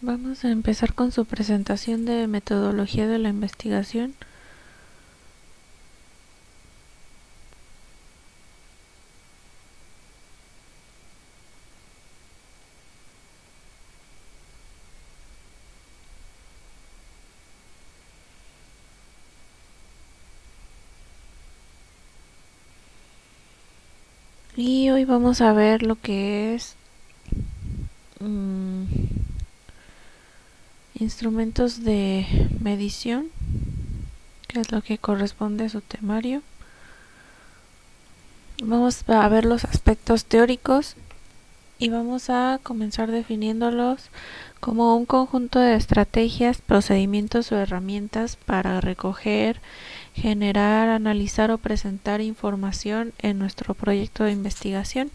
Vamos a empezar con su presentación de metodología de la investigación. Y hoy vamos a ver lo que es instrumentos de medición, que es lo que corresponde a su temario. Vamos a ver los aspectos teóricos y vamos a comenzar definiéndolos como un conjunto de estrategias, procedimientos o herramientas para recoger, generar, analizar o presentar información en nuestro proyecto de investigación.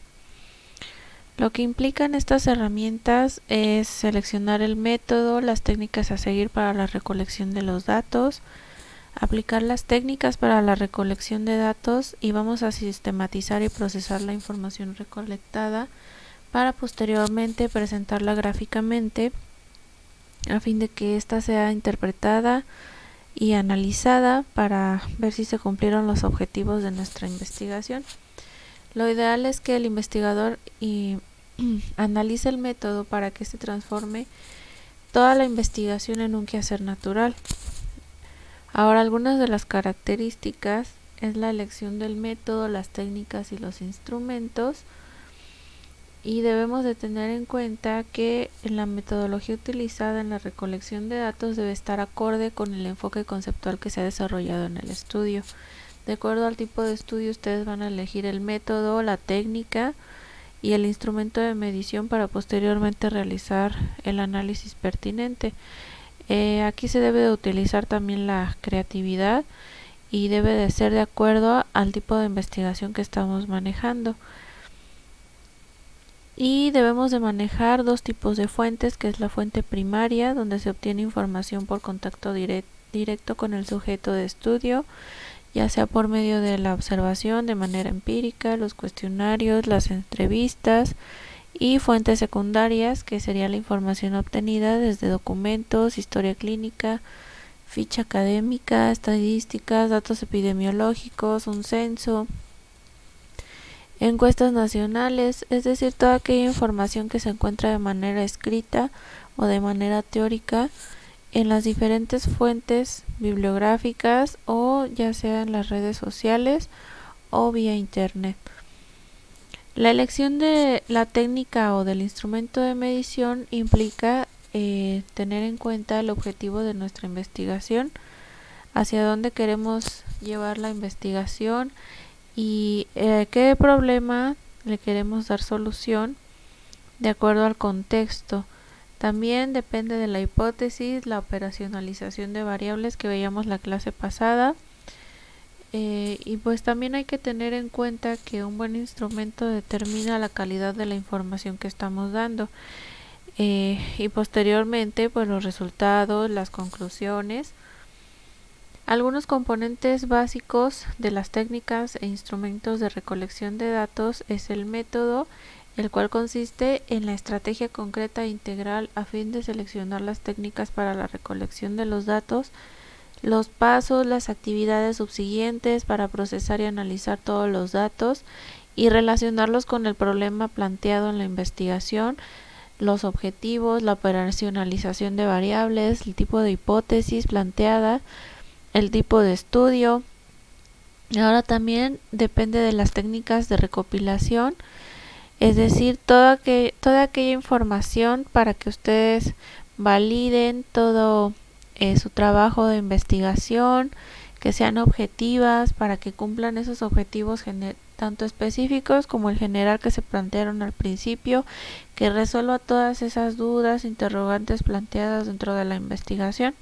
Lo que implican estas herramientas es seleccionar el método, las técnicas a seguir para la recolección de los datos, aplicar las técnicas para la recolección de datos y vamos a sistematizar y procesar la información recolectada para posteriormente presentarla gráficamente a fin de que ésta sea interpretada y analizada para ver si se cumplieron los objetivos de nuestra investigación. Lo ideal es que el investigador analice el método para que se transforme toda la investigación en un quehacer natural. Ahora, algunas de las características es la elección del método, las técnicas y los instrumentos, y debemos de tener en cuenta que la metodología utilizada en la recolección de datos debe estar acorde con el enfoque conceptual que se ha desarrollado en el estudio. De acuerdo al tipo de estudio, ustedes van a elegir el método, la técnica y el instrumento de medición para posteriormente realizar el análisis pertinente. Aquí se debe de utilizar también la creatividad y debe de ser de acuerdo al tipo de investigación que estamos manejando. Y debemos de manejar dos tipos de fuentes, que es la fuente primaria, donde se obtiene información por contacto directo con el sujeto de estudio, ya sea por medio de la observación de manera empírica, los cuestionarios, las entrevistas, y fuentes secundarias, que sería la información obtenida desde documentos, historia clínica, ficha académica, estadísticas, datos epidemiológicos, un censo, encuestas nacionales, es decir, toda aquella información que se encuentra de manera escrita o de manera teórica en las diferentes fuentes bibliográficas o ya sea en las redes sociales o vía internet. La elección de la técnica o del instrumento de medición implica tener en cuenta el objetivo de nuestra investigación, hacia dónde queremos llevar la investigación y qué problema le queremos dar solución de acuerdo al contexto. También depende de la hipótesis, la operacionalización de variables que veíamos la clase pasada. Y pues también hay que tener en cuenta que un buen instrumento determina la calidad de la información que estamos dando y posteriormente pues los resultados, las conclusiones. Algunos componentes básicos de las técnicas e instrumentos de recolección de datos es el método, el cual consiste en la estrategia concreta e integral a fin de seleccionar las técnicas para la recolección de los datos, los pasos, las actividades subsiguientes para procesar y analizar todos los datos y relacionarlos con el problema planteado en la investigación, los objetivos, la operacionalización de variables, el tipo de hipótesis planteada, el tipo de estudio. Ahora también depende de las técnicas de recopilación, es decir, toda aquella información para que ustedes validen todo su trabajo de investigación, que sean objetivas para que cumplan esos objetivos tanto específicos como el general que se plantearon al principio, que resuelva todas esas dudas, interrogantes planteadas dentro de la investigación.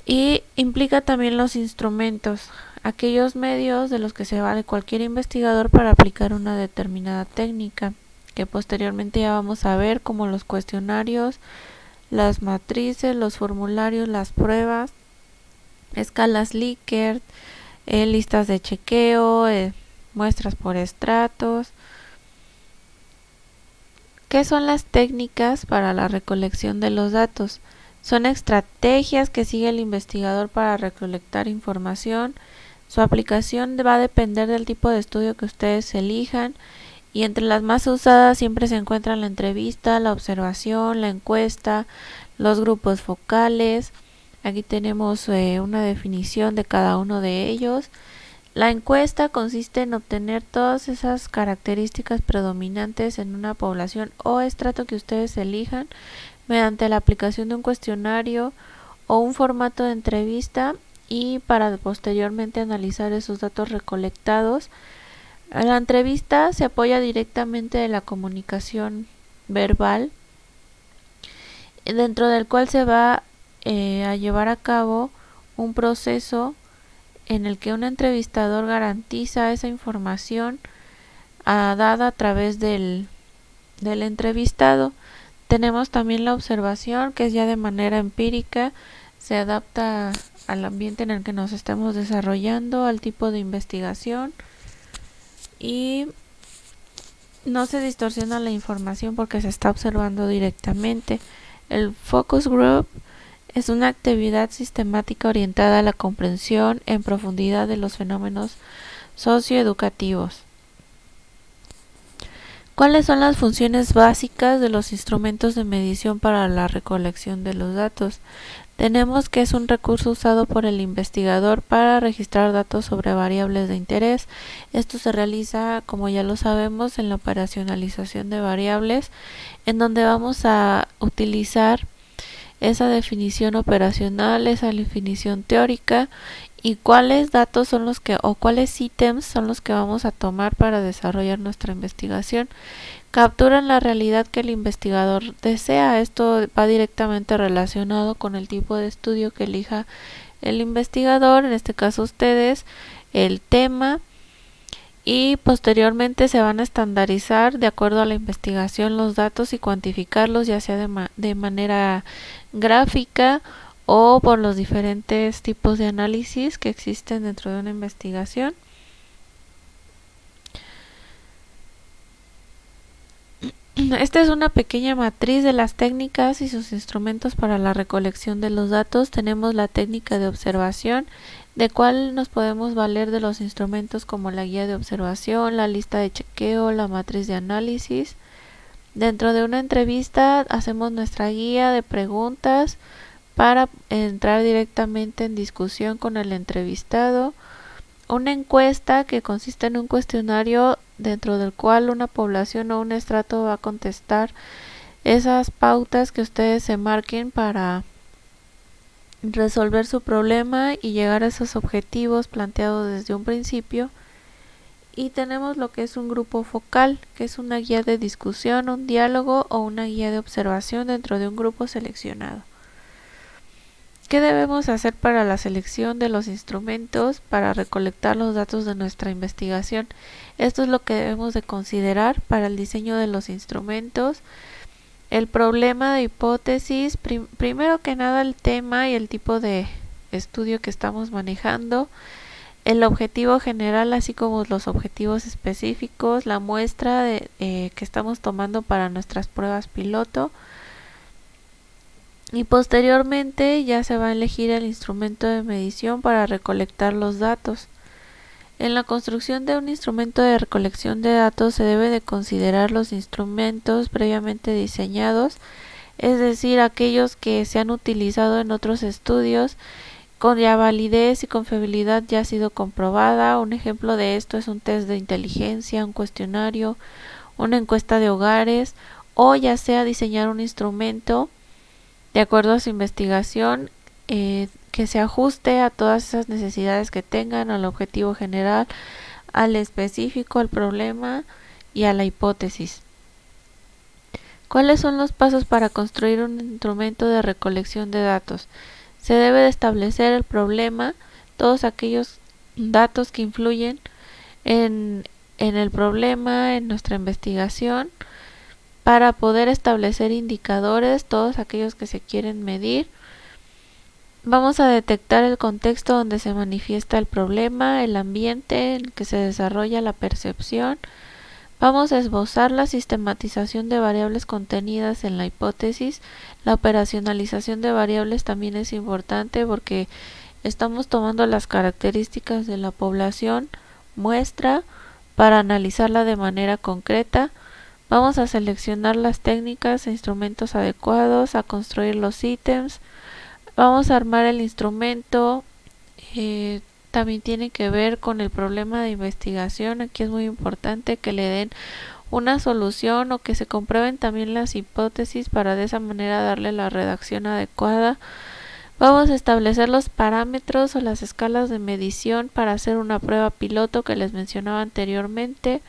Y implica también los instrumentos, aquellos medios de los que se vale cualquier investigador para aplicar una determinada técnica, que posteriormente ya vamos a ver, como los cuestionarios, las matrices, los formularios, las pruebas, escalas Likert, listas de chequeo, muestras por estratos. ¿Qué son las técnicas para la recolección de los datos? Son estrategias que sigue el investigador para recolectar información. Su aplicación va a depender del tipo de estudio que ustedes elijan, y entre las más usadas siempre se encuentran la entrevista, la observación, la encuesta, los grupos focales. Aquí tenemos una definición de cada uno de ellos. La encuesta consiste en obtener todas esas características predominantes en una población o estrato que ustedes elijan mediante la aplicación de un cuestionario o un formato de entrevista, y para posteriormente analizar esos datos recolectados. La entrevista se apoya directamente de la comunicación verbal, dentro del cual se va a llevar a cabo un proceso en el que un entrevistador garantiza esa información dada a través del entrevistado. Tenemos también la observación, que es ya de manera empírica, se adapta al ambiente en el que nos estemos desarrollando, al tipo de investigación, y no se distorsiona la información porque se está observando directamente. El focus group es una actividad sistemática orientada a la comprensión en profundidad de los fenómenos socioeducativos. ¿Cuáles son las funciones básicas de los instrumentos de medición para la recolección de los datos? Tenemos que es un recurso usado por el investigador para registrar datos sobre variables de interés. Esto se realiza, como ya lo sabemos, en la operacionalización de variables, en donde vamos a utilizar esa definición operacional, esa definición teórica, y cuáles datos son los que, o cuáles ítems son los que vamos a tomar para desarrollar nuestra investigación. Capturan la realidad que el investigador desea. Esto va directamente relacionado con el tipo de estudio que elija el investigador, en este caso ustedes, el tema, y posteriormente se van a estandarizar de acuerdo a la investigación los datos y cuantificarlos, ya sea de manera gráfica o por los diferentes tipos de análisis que existen dentro de una investigación. Esta es una pequeña matriz de las técnicas y sus instrumentos para la recolección de los datos. Tenemos la técnica de observación, de cual nos podemos valer de los instrumentos como la guía de observación, la lista de chequeo, la matriz de análisis. Dentro de una entrevista hacemos nuestra guía de preguntas para entrar directamente en discusión con el entrevistado. Una encuesta, que consiste en un cuestionario dentro del cual una población o un estrato va a contestar esas pautas que ustedes se marquen para resolver su problema y llegar a esos objetivos planteados desde un principio. Y tenemos lo que es un grupo focal, que es una guía de discusión, un diálogo o una guía de observación dentro de un grupo seleccionado. ¿Qué debemos hacer para la selección de los instrumentos para recolectar los datos de nuestra investigación? Esto es lo que debemos de considerar para el diseño de los instrumentos. El problema de hipótesis, primero que nada el tema y el tipo de estudio que estamos manejando, el objetivo general así como los objetivos específicos, la muestra que estamos tomando para nuestras pruebas piloto, y posteriormente ya se va a elegir el instrumento de medición para recolectar los datos. En la construcción de un instrumento de recolección de datos se debe de considerar los instrumentos previamente diseñados, es decir, aquellos que se han utilizado en otros estudios con ya validez y confiabilidad ya ha sido comprobada. Un ejemplo de esto es un test de inteligencia, un cuestionario, una encuesta de hogares, o ya sea diseñar un instrumento de acuerdo a su investigación, que se ajuste a todas esas necesidades que tengan, al objetivo general, al específico, al problema y a la hipótesis. ¿Cuáles son los pasos para construir un instrumento de recolección de datos? Se debe de establecer el problema, todos aquellos datos que influyen en el problema, en nuestra investigación, para poder establecer indicadores, todos aquellos que se quieren medir. Vamos a detectar el contexto donde se manifiesta el problema, el ambiente en que se desarrolla la percepción. Vamos a esbozar la sistematización de variables contenidas en la hipótesis. La operacionalización de variables también es importante porque estamos tomando las características de la población muestra para analizarla de manera concreta. Vamos a seleccionar las técnicas e instrumentos adecuados, a construir los ítems. Vamos a armar el instrumento. También tiene que ver con el problema de investigación. Aquí es muy importante que le den una solución o que se comprueben también las hipótesis para de esa manera darle la redacción adecuada. Vamos a establecer los parámetros o las escalas de medición para hacer una prueba piloto que les mencionaba anteriormente,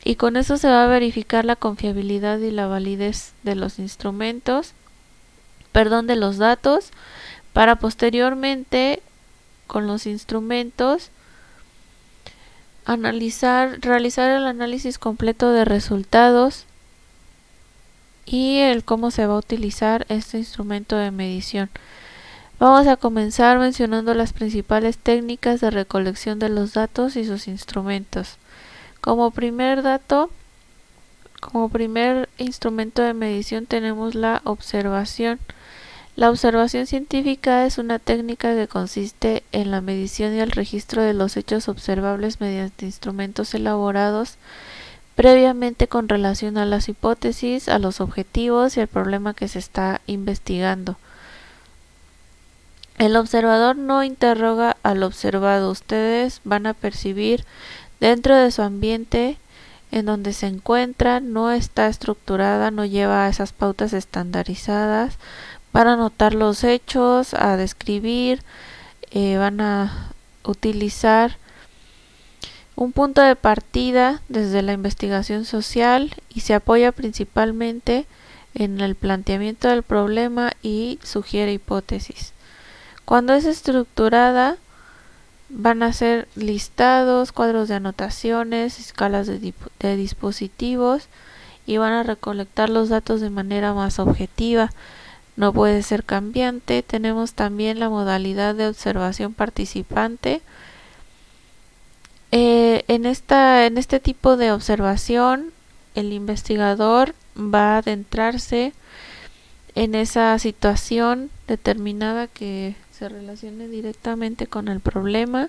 y con eso se va a verificar la confiabilidad y la validez de los de los datos, para posteriormente con los instrumentos realizar el análisis completo de resultados y el cómo se va a utilizar este instrumento de medición. Vamos a comenzar mencionando las principales técnicas de recolección de los datos y sus instrumentos. Como primer instrumento de medición tenemos la observación. La observación científica es una técnica que consiste en la medición y el registro de los hechos observables mediante instrumentos elaborados previamente con relación a las hipótesis, a los objetivos y al problema que se está investigando. El observador no interroga al observado. Ustedes van a percibir dentro de su ambiente en donde se encuentra, no está estructurada, no lleva esas pautas estandarizadas. Van a anotar los hechos, a describir, van a utilizar un punto de partida desde la investigación social y se apoya principalmente en el planteamiento del problema y sugiere hipótesis. Cuando es estructurada, van a ser listados, cuadros de anotaciones, escalas de dispositivos y van a recolectar los datos de manera más objetiva. No puede ser cambiante. Tenemos también la modalidad de observación participante. En este tipo de observación, el investigador va a adentrarse en esa situación determinada que se relacione directamente con el problema.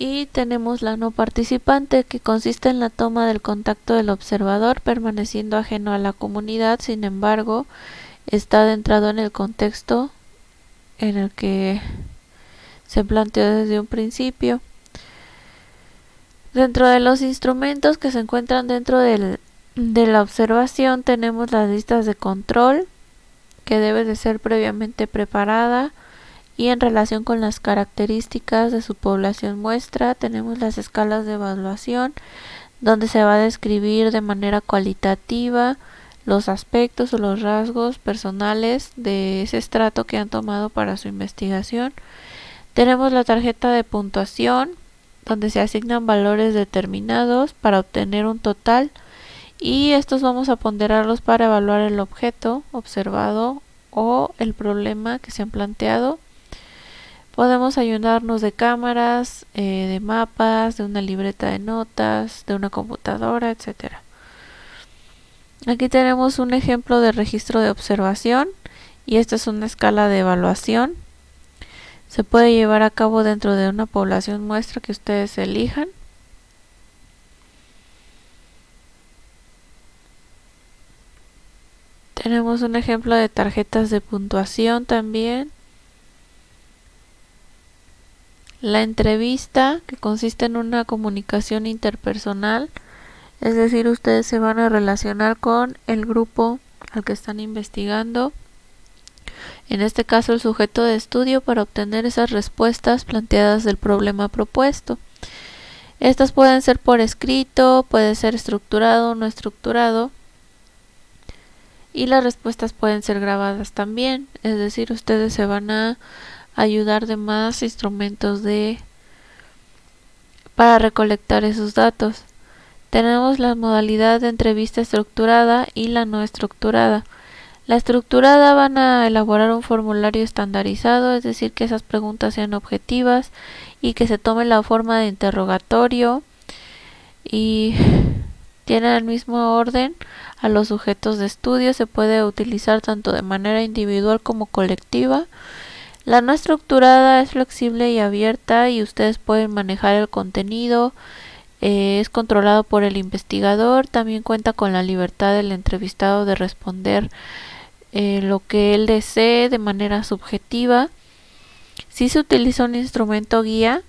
Y tenemos la no participante, que consiste en la toma del contacto del observador permaneciendo ajeno a la comunidad, sin embargo está adentrado en el contexto en el que se planteó desde un principio. Dentro de los instrumentos que se encuentran dentro de la observación tenemos las listas de control, que debe de ser previamente preparada, y en relación con las características de su población muestra tenemos las escalas de evaluación, donde se va a describir de manera cualitativa los aspectos o los rasgos personales de ese estrato que han tomado para su investigación. Tenemos la tarjeta de puntuación, donde se asignan valores determinados para obtener un total, y estos vamos a ponderarlos para evaluar el objeto observado o el problema que se han planteado. Podemos ayudarnos de cámaras, de mapas, de una libreta de notas, de una computadora, etc. Aquí tenemos un ejemplo de registro de observación y esta es una escala de evaluación. Se puede llevar a cabo dentro de una población muestra que ustedes elijan. Tenemos un ejemplo de tarjetas de puntuación también. La entrevista, que consiste en una comunicación interpersonal, es decir, ustedes se van a relacionar con el grupo al que están investigando, en este caso el sujeto de estudio, para obtener esas respuestas planteadas del problema propuesto. Estas pueden ser por escrito, puede ser estructurado o no estructurado, y las respuestas pueden ser grabadas también, es decir, ustedes se van a ayudar de más instrumentos para recolectar esos datos. Tenemos la modalidad de entrevista estructurada y la no estructurada. La estructurada van a elaborar un formulario estandarizado, es decir, que esas preguntas sean objetivas y que se tome la forma de interrogatorio, y tiene el mismo orden a los sujetos de estudio. Se puede utilizar tanto de manera individual como colectiva. La no estructurada es flexible y abierta y ustedes pueden manejar el contenido. Es controlado por el investigador. También cuenta con la libertad del entrevistado de responder lo que él desee de manera subjetiva. Sí se utiliza un instrumento guía,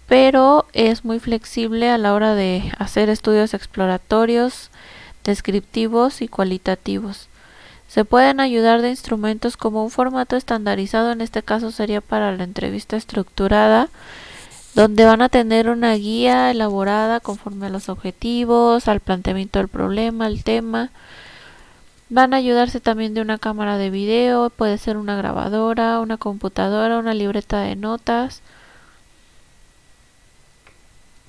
pero es muy flexible a la hora de hacer estudios exploratorios, descriptivos y cualitativos. Se pueden ayudar de instrumentos como un formato estandarizado, en este caso sería para la entrevista estructurada, donde van a tener una guía elaborada conforme a los objetivos, al planteamiento del problema, al tema. Van a ayudarse también de una cámara de video, puede ser una grabadora, una computadora, una libreta de notas.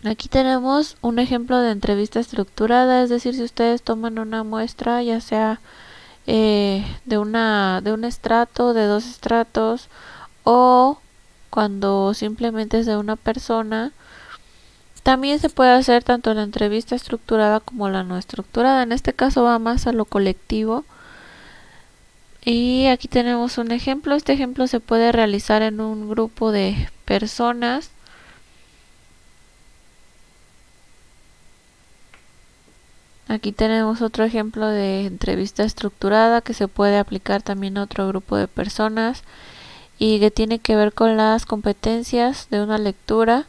Aquí tenemos un ejemplo de entrevista estructurada, es decir, si ustedes toman una muestra, ya sea de un estrato, de dos estratos, o cuando simplemente es de una persona, también se puede hacer tanto la entrevista estructurada como la no estructurada. En este caso va más a lo colectivo. Y aquí tenemos un ejemplo. Este ejemplo se puede realizar en un grupo de personas. Aquí tenemos otro ejemplo de entrevista estructurada que se puede aplicar también a otro grupo de personas y que tiene que ver con las competencias de una lectura.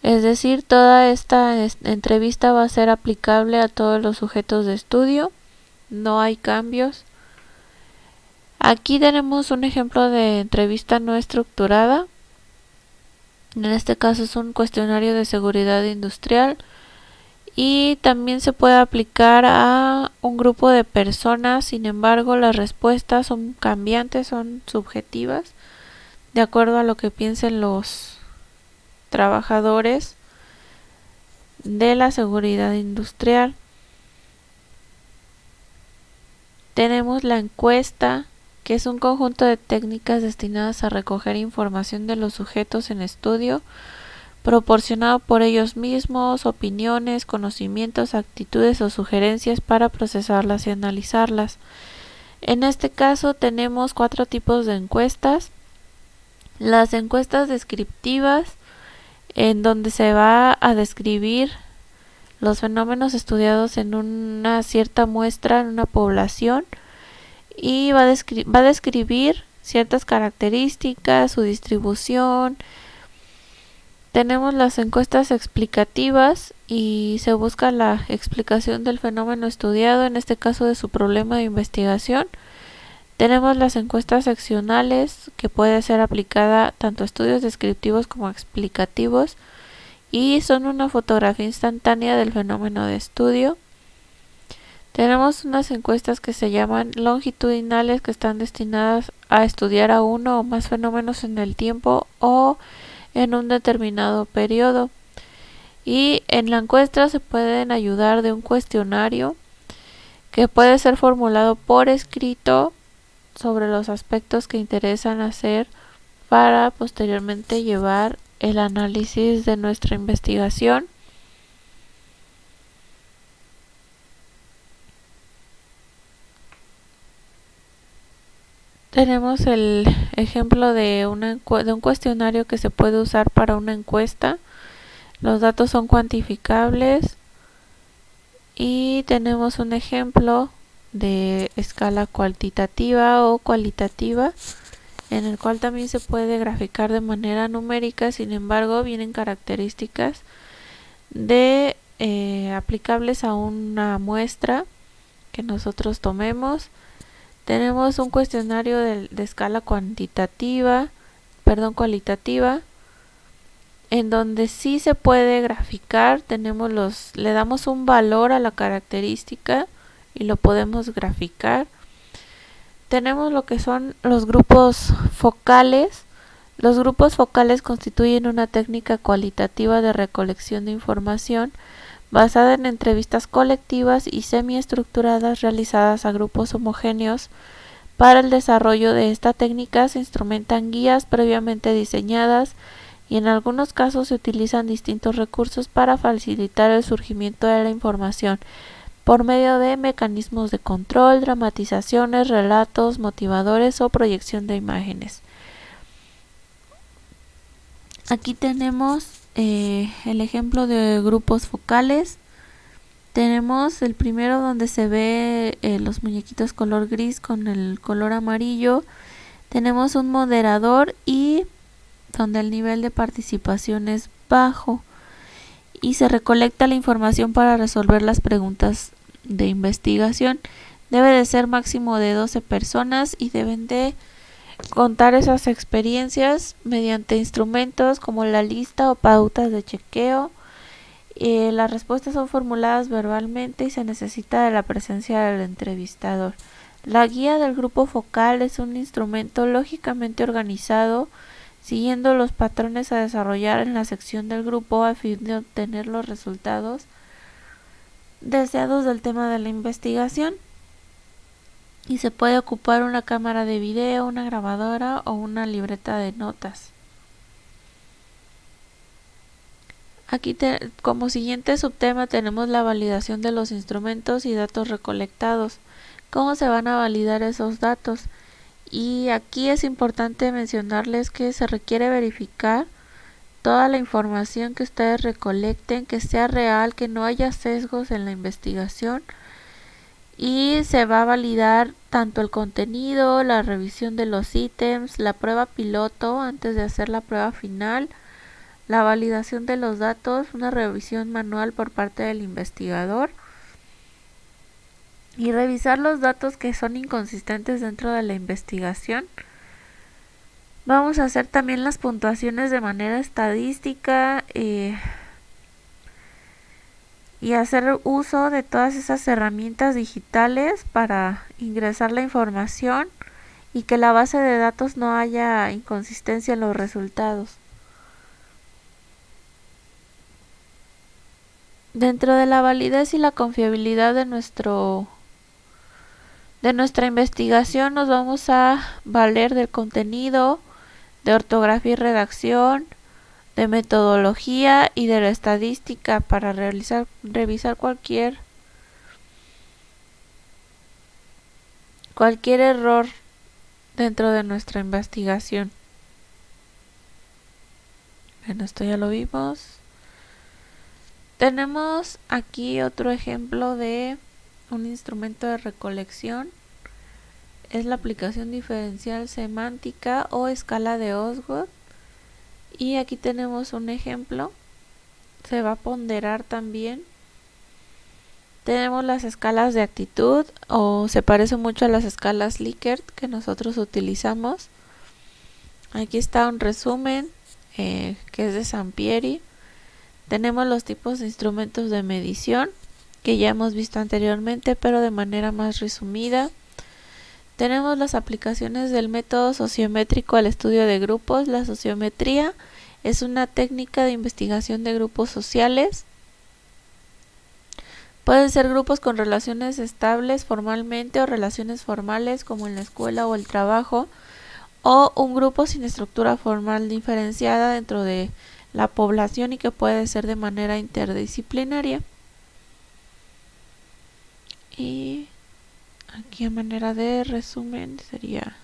Es decir, toda esta entrevista va a ser aplicable a todos los sujetos de estudio. No hay cambios. Aquí tenemos un ejemplo de entrevista no estructurada. En este caso es un cuestionario de seguridad industrial. Y también se puede aplicar a un grupo de personas. Sin embargo, las respuestas son cambiantes, son subjetivas, de acuerdo a lo que piensen los trabajadores de la seguridad industrial. Tenemos la encuesta, que es un conjunto de técnicas destinadas a recoger información de los sujetos en estudio, proporcionado por ellos mismos, opiniones, conocimientos, actitudes o sugerencias para procesarlas y analizarlas. En este caso tenemos 4 tipos de encuestas. Las encuestas descriptivas, en donde se va a describir los fenómenos estudiados en una cierta muestra, en una población, y va a describir ciertas características, su distribución. Tenemos las encuestas explicativas y se busca la explicación del fenómeno estudiado, en este caso de su problema de investigación. Tenemos las encuestas seccionales, que puede ser aplicada tanto a estudios descriptivos como explicativos y son una fotografía instantánea del fenómeno de estudio. Tenemos unas encuestas que se llaman longitudinales, que están destinadas a estudiar a uno o más fenómenos en el tiempo o en un determinado periodo. Y en la encuesta se pueden ayudar de un cuestionario que puede ser formulado por escrito sobre los aspectos que interesan hacer para posteriormente llevar el análisis de nuestra investigación. Tenemos el ejemplo de un cuestionario que se puede usar para una encuesta. Los datos son cuantificables y tenemos un ejemplo de escala cuantitativa o cualitativa, en el cual también se puede graficar de manera numérica. Sin embargo, vienen características de aplicables a una muestra que nosotros tomemos. Tenemos un cuestionario de escala cualitativa, en donde sí se puede graficar. Le damos un valor a la característica y lo podemos graficar. Tenemos lo que son los grupos focales. Los grupos focales constituyen una técnica cualitativa de recolección de información basada en entrevistas colectivas y semiestructuradas realizadas a grupos homogéneos. Para el desarrollo de esta técnica se instrumentan guías previamente diseñadas y en algunos casos se utilizan distintos recursos para facilitar el surgimiento de la información por medio de mecanismos de control, dramatizaciones, relatos, motivadores o proyección de imágenes. Aquí tenemos el ejemplo de grupos focales. Tenemos el primero donde se ve los muñequitos color gris con el color amarillo. Tenemos un moderador y donde el nivel de participación es bajo y se recolecta la información para resolver las preguntas de investigación. Debe de ser máximo de 12 personas y deben de contar esas experiencias mediante instrumentos como la lista o pautas de chequeo. Las respuestas son formuladas verbalmente y se necesita de la presencia del entrevistador. La guía del grupo focal es un instrumento lógicamente organizado siguiendo los patrones a desarrollar en la sección del grupo a fin de obtener los resultados deseados del tema de la investigación. Y se puede ocupar una cámara de video, una grabadora o una libreta de notas. Aquí como siguiente subtema tenemos la validación de los instrumentos y datos recolectados. ¿Cómo se van a validar esos datos? Y aquí es importante mencionarles que se requiere verificar toda la información que ustedes recolecten, que sea real, que no haya sesgos en la investigación, y se va a validar tanto el contenido, la revisión de los ítems, la prueba piloto antes de hacer la prueba final, la validación de los datos, una revisión manual por parte del investigador y revisar los datos que son inconsistentes dentro de la investigación. Vamos a hacer también las puntuaciones de manera estadística y hacer uso de todas esas herramientas digitales para ingresar la información y que la base de datos no haya inconsistencia en los resultados. Dentro de la validez y la confiabilidad de nuestra investigación nos vamos a valer del contenido, de ortografía y redacción, de metodología y de la estadística para revisar cualquier error dentro de nuestra investigación. Bueno, esto ya lo vimos. Tenemos aquí otro ejemplo de un instrumento de recolección. Es la aplicación diferencial semántica o escala de Osgood. Y aquí tenemos un ejemplo. Se va a ponderar también. Tenemos las escalas de actitud, o se parece mucho a las escalas Likert que nosotros utilizamos. Aquí está un resumen que es de Sampieri. Tenemos los tipos de instrumentos de medición que ya hemos visto anteriormente, pero de manera más resumida. Tenemos las aplicaciones del método sociométrico al estudio de grupos. La sociometría es una técnica de investigación de grupos sociales. Pueden ser grupos con relaciones estables formalmente o relaciones formales como en la escuela o el trabajo, o un grupo sin estructura formal diferenciada dentro de la población y que puede ser de manera interdisciplinaria. Y aquí a manera de resumen sería